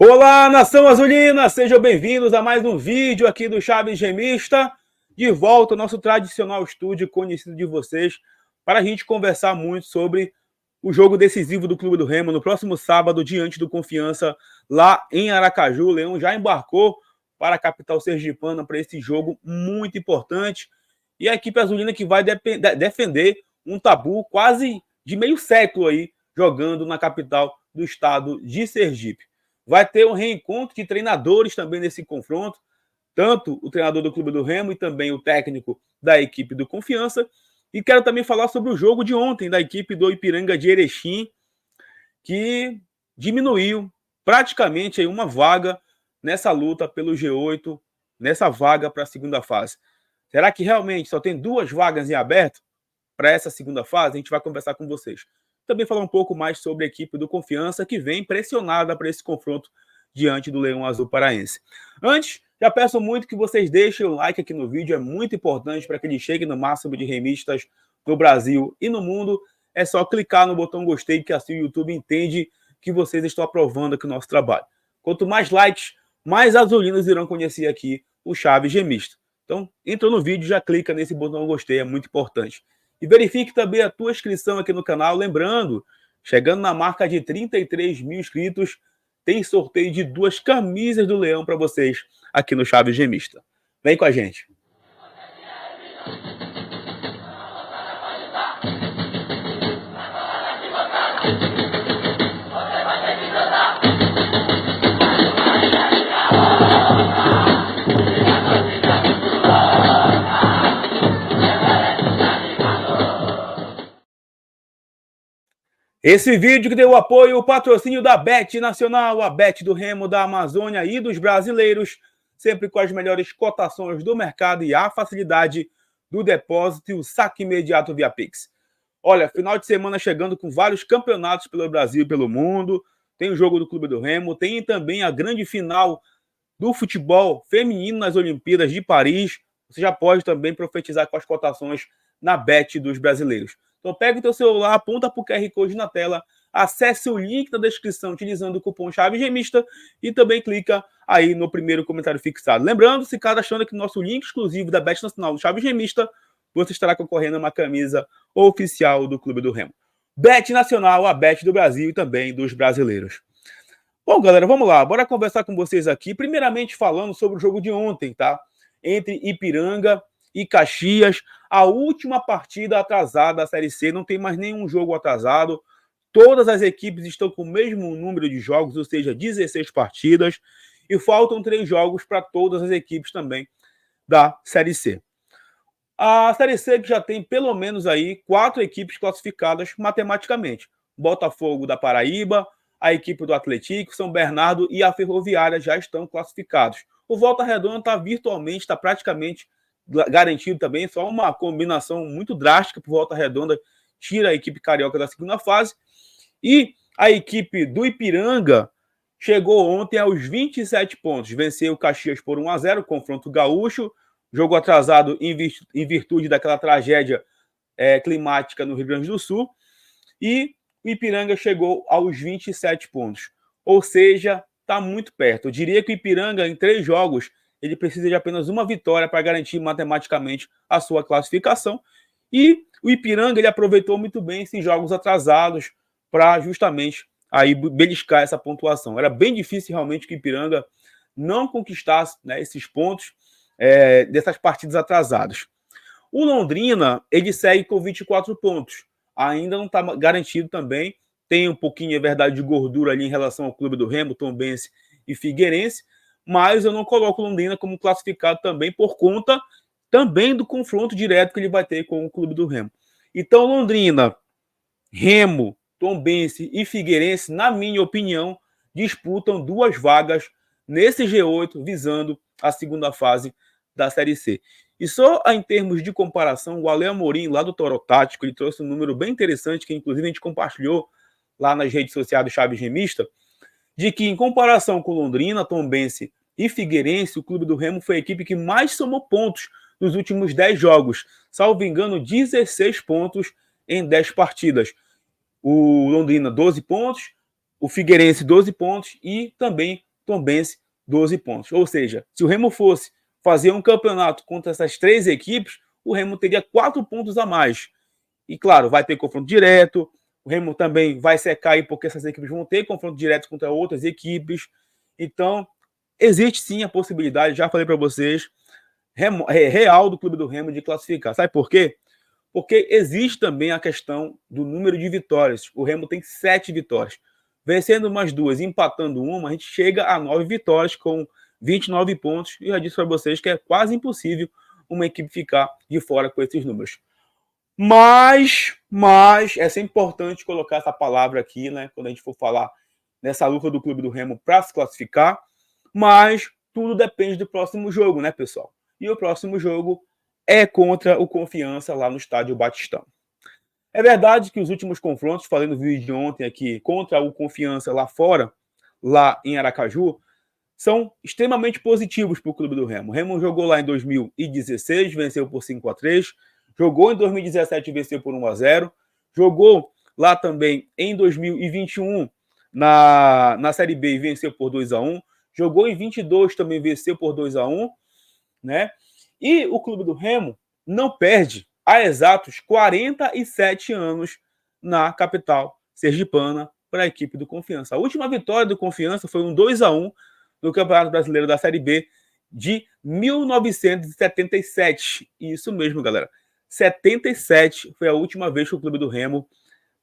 Olá, nação azulina! Sejam bem-vindos a mais um vídeo aqui do Chaves Remista. De volta ao nosso tradicional estúdio conhecido de vocês, para a gente conversar muito sobre o jogo decisivo do Clube do Remo no próximo sábado, diante do Confiança, lá em Aracaju. O Leão já embarcou para a capital sergipana para esse jogo muito importante. E a equipe azulina que vai defender um tabu quase de meio século aí, jogando na capital do estado de Sergipe. Vai ter um reencontro de treinadores também nesse confronto, tanto o treinador do Clube do Remo e também o técnico da equipe do Confiança. E quero também falar sobre o jogo de ontem da equipe do Ipiranga de Erechim, que diminuiu praticamente aí uma vaga nessa luta pelo G8, nessa vaga para a segunda fase. Será que realmente só tem 2 vagas em aberto para essa segunda fase? A gente vai conversar com vocês. Também falar um pouco mais sobre a equipe do Confiança, que vem pressionada para esse confronto diante do Leão Azul Paraense. Antes, já peço muito que vocês deixem o like aqui no vídeo, é muito importante para que ele chegue no máximo de remistas no Brasil e no mundo. É só clicar no botão gostei, que assim o YouTube entende que vocês estão aprovando aqui o nosso trabalho. Quanto mais likes, mais azulinos irão conhecer aqui o Chaves Remista. Então, entra no vídeo, já clica nesse botão gostei, é muito importante. E verifique também a tua inscrição aqui no canal. Lembrando, chegando na marca de 33 mil inscritos, tem sorteio de 2 camisas do Leão para vocês aqui no Chaves Remista. Vem com a gente. Esse vídeo que deu o apoio, o patrocínio da Bet Nacional, a Bet do Remo, da Amazônia e dos brasileiros, sempre com as melhores cotações do mercado e a facilidade do depósito e o saque imediato via Pix. Olha, final de semana chegando com vários campeonatos pelo Brasil e pelo mundo, tem o jogo do Clube do Remo, tem também a grande final do futebol feminino nas Olimpíadas de Paris. Você já pode também profetizar com as cotações na Bet dos brasileiros. Então pega o teu celular, aponta para o QR Code na tela, acesse o link da descrição utilizando o cupom Chaves Remista e também clica aí no primeiro comentário fixado. Lembrando, se cadastrando aqui no nosso link exclusivo da Bet Nacional do Chaves Remista, você estará concorrendo a uma camisa oficial do Clube do Remo. Bet Nacional, a Bet do Brasil e também dos brasileiros. Bom, galera, vamos lá. Bora conversar com vocês aqui. Primeiramente falando sobre o jogo de ontem, tá? Entre Ipiranga e Caxias, a última partida atrasada da Série C, não tem mais nenhum jogo atrasado, todas as equipes estão com o mesmo número de jogos, ou seja, 16 partidas, e faltam 3 jogos para todas as equipes também da Série C. A Série C que já tem pelo menos aí 4 equipes classificadas matematicamente, Botafogo da Paraíba, a equipe do Atlético, São Bernardo e a Ferroviária já estão classificados. O Volta Redonda está virtualmente, está praticamente garantido também, só uma combinação muito drástica por Volta Redonda, tira a equipe carioca da segunda fase. E a equipe do Ipiranga chegou ontem aos 27 pontos, venceu o Caxias por 1-0, confronto gaúcho, jogo atrasado em virtude daquela tragédia climática no Rio Grande do Sul, e o Ipiranga chegou aos 27 pontos, ou seja, está muito perto. Eu diria que o Ipiranga, em 3 jogos, ele precisa de apenas uma vitória para garantir matematicamente a sua classificação. E o Ipiranga ele aproveitou muito bem esses jogos atrasados para justamente aí beliscar essa pontuação. Era bem difícil realmente que o Ipiranga não conquistasse, né, esses pontos dessas partidas atrasadas. O Londrina ele segue com 24 pontos. Ainda não está garantido também. Tem um pouquinho, é verdade, de gordura ali em relação ao Clube do Remo, Tombense e Figueirense, mas eu não coloco o Londrina como classificado também por conta também do confronto direto que ele vai ter com o Clube do Remo. Então, Londrina, Remo, Tombense e Figueirense, na minha opinião, disputam 2 vagas nesse G8, visando a segunda fase da Série C. E só em termos de comparação, o Ale Amorim, lá do Toro Tático, ele trouxe um número bem interessante, que inclusive a gente compartilhou lá nas redes sociais do Chaves Remista, de que, em comparação com Londrina, Tombense e Figueirense, o Clube do Remo foi a equipe que mais somou pontos nos últimos 10 jogos. Salvo engano, 16 pontos em 10 partidas. O Londrina, 12 pontos, o Figueirense, 12 pontos e também Tombense 12 pontos. Ou seja, se o Remo fosse fazer um campeonato contra essas 3 equipes, o Remo teria 4 pontos a mais. E claro, vai ter confronto direto, o Remo também vai secar aí porque essas equipes vão ter confronto direto contra outras equipes. Então, existe sim a possibilidade, já falei para vocês, real do Clube do Remo de classificar. Sabe por quê? Porque existe também a questão do número de vitórias. O Remo tem 7 vitórias. Vencendo umas 2, empatando uma, a gente chega a 9 vitórias com 29 pontos. E eu já disse para vocês que é quase impossível uma equipe ficar de fora com esses números. Mas é sempre importante colocar essa palavra aqui, né? Quando a gente for falar nessa luta do Clube do Remo para se classificar. Mas tudo depende do próximo jogo, né, pessoal? E o próximo jogo é contra o Confiança lá no estádio Batistão. É verdade que os últimos confrontos, falei no vídeo de ontem aqui, contra o Confiança lá fora, lá em Aracaju, são extremamente positivos para o Clube do Remo. O Remo jogou lá em 2016, venceu por 5-3, jogou em 2017 e venceu por 1-0, jogou lá também em 2021 na Série B e venceu por 2-1, jogou em 22 também venceu por 2-1, né? E o Clube do Remo não perde há exatos 47 anos na capital sergipana para a equipe do Confiança. A última vitória do Confiança foi um 2-1 no Campeonato Brasileiro da Série B de 1977. Isso mesmo, galera. 77 foi a última vez que o Clube do Remo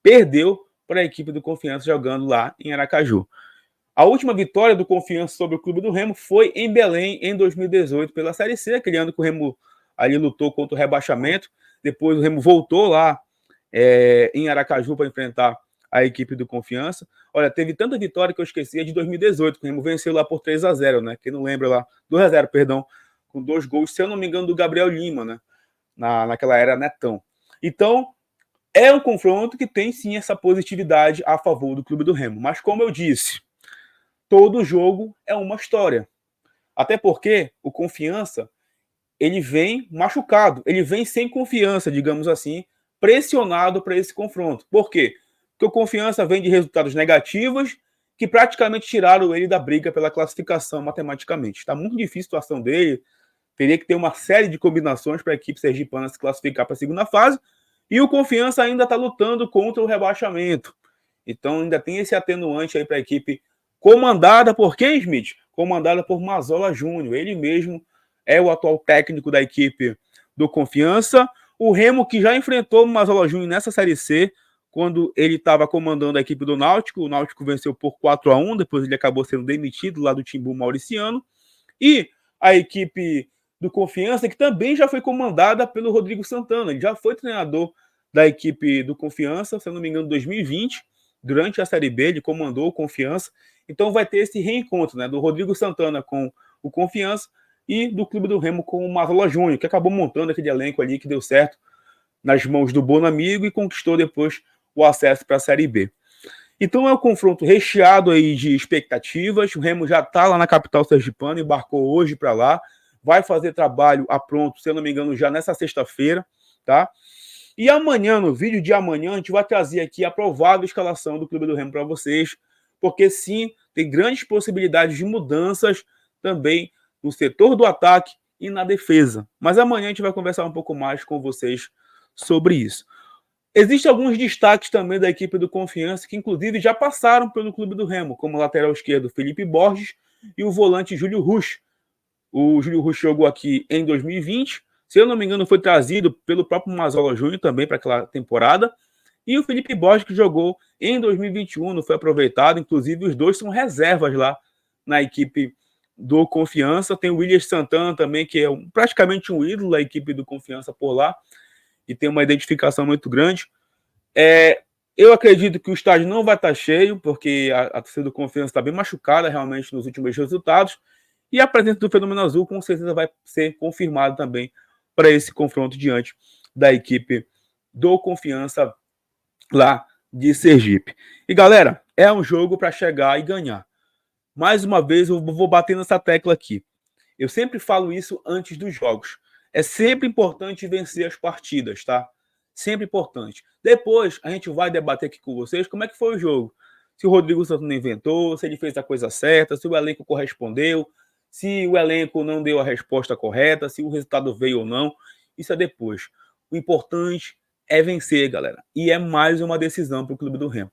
perdeu para a equipe do Confiança jogando lá em Aracaju. A última vitória do Confiança sobre o Clube do Remo foi em Belém, em 2018, pela Série C, aquele ano que o Remo ali lutou contra o rebaixamento. Depois o Remo voltou lá em Aracaju para enfrentar a equipe do Confiança. Olha, teve tanta vitória que eu esqueci, a de 2018, que o Remo venceu lá por 3-0, né? Quem não lembra lá, 2-0, perdão, com 2 gols, se eu não me engano, do Gabriel Lima, né? Naquela era Netão. Então, é um confronto que tem sim essa positividade a favor do Clube do Remo. Mas como eu disse, todo jogo é uma história. Até porque o Confiança, ele vem machucado, ele vem sem confiança, digamos assim, pressionado para esse confronto. Por quê? Porque o Confiança vem de resultados negativos que praticamente tiraram ele da briga pela classificação matematicamente. Está muito difícil a situação dele, teria que ter uma série de combinações para a equipe sergipana se classificar para a segunda fase, e o Confiança ainda está lutando contra o rebaixamento. Então ainda tem esse atenuante aí para a equipe comandada por quem, Smith? Comandada por Mazola Júnior. Ele mesmo é o atual técnico da equipe do Confiança. O Remo, que já enfrentou o Mazola Júnior nessa Série C, quando ele estava comandando a equipe do Náutico. O Náutico venceu por 4-1, depois ele acabou sendo demitido lá do Timbu Mauriciano. E a equipe do Confiança, que também já foi comandada pelo Rodrigo Santana. Ele já foi treinador da equipe do Confiança, se eu não me engano, em 2020. Durante a Série B, ele comandou o Confiança. Então vai ter esse reencontro, né, do Rodrigo Santana com o Confiança e do Clube do Remo com o Mazola Júnior, que acabou montando aquele elenco ali que deu certo nas mãos do Bonamigo e conquistou depois o acesso para a Série B. Então é um confronto recheado aí de expectativas. O Remo já está lá na capital sergipana, embarcou hoje para lá, vai fazer trabalho a pronto, se eu não me engano, já nessa sexta-feira, tá? E amanhã, no vídeo de amanhã, a gente vai trazer aqui a provável escalação do Clube do Remo para vocês, porque sim, tem grandes possibilidades de mudanças também no setor do ataque e na defesa. Mas amanhã a gente vai conversar um pouco mais com vocês sobre isso. Existem alguns destaques também da equipe do Confiança, que inclusive já passaram pelo Clube do Remo, como o lateral esquerdo Felipe Borges e o volante Júlio Rusch. O Júlio Rusch jogou aqui em 2020, se eu não me engano foi trazido pelo próprio Mazola Júnior também para aquela temporada, e o Felipe Borges que jogou em 2021, não foi aproveitado, inclusive os dois são reservas lá na equipe do Confiança. Tem o William Santana também, que é praticamente um ídolo da equipe do Confiança por lá, e tem uma identificação muito grande. Eu acredito que o estádio não vai estar cheio, porque a torcida do Confiança está bem machucada realmente nos últimos resultados, e a presença do Fenômeno Azul com certeza vai ser confirmada também para esse confronto diante da equipe do Confiança lá de Sergipe. E galera, é um jogo para chegar e ganhar. Mais uma vez eu vou bater nessa tecla aqui. Eu sempre falo isso antes dos jogos. É sempre importante vencer as partidas, tá? Sempre importante. Depois a gente vai debater aqui com vocês como é que foi o jogo. se o Rodrigo Santana inventou, se ele fez a coisa certa, se o elenco correspondeu, se o elenco não deu a resposta correta, se o resultado veio ou não. Isso é depois. O importante é vencer, galera. E é mais uma decisão para o Clube do Remo.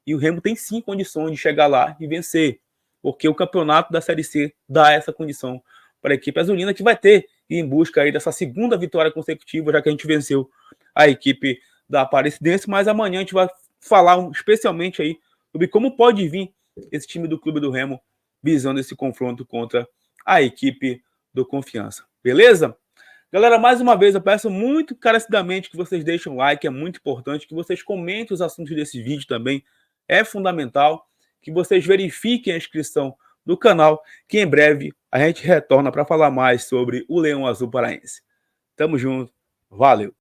E o Remo tem sim condições de chegar lá e vencer, porque o campeonato da Série C dá essa condição para a equipe azulina, que vai ter em busca aí dessa segunda vitória consecutiva, já que a gente venceu a equipe da Aparecidense. Mas amanhã a gente vai falar especialmente aí sobre como pode vir esse time do Clube do Remo visando esse confronto contra a equipe do Confiança. Beleza? Galera, mais uma vez eu peço muito encarecidamente que vocês deixem um like, é muito importante, que vocês comentem os assuntos desse vídeo também, é fundamental, que vocês verifiquem a inscrição no canal, que em breve a gente retorna para falar mais sobre o Leão Azul Paraense. Tamo junto, valeu!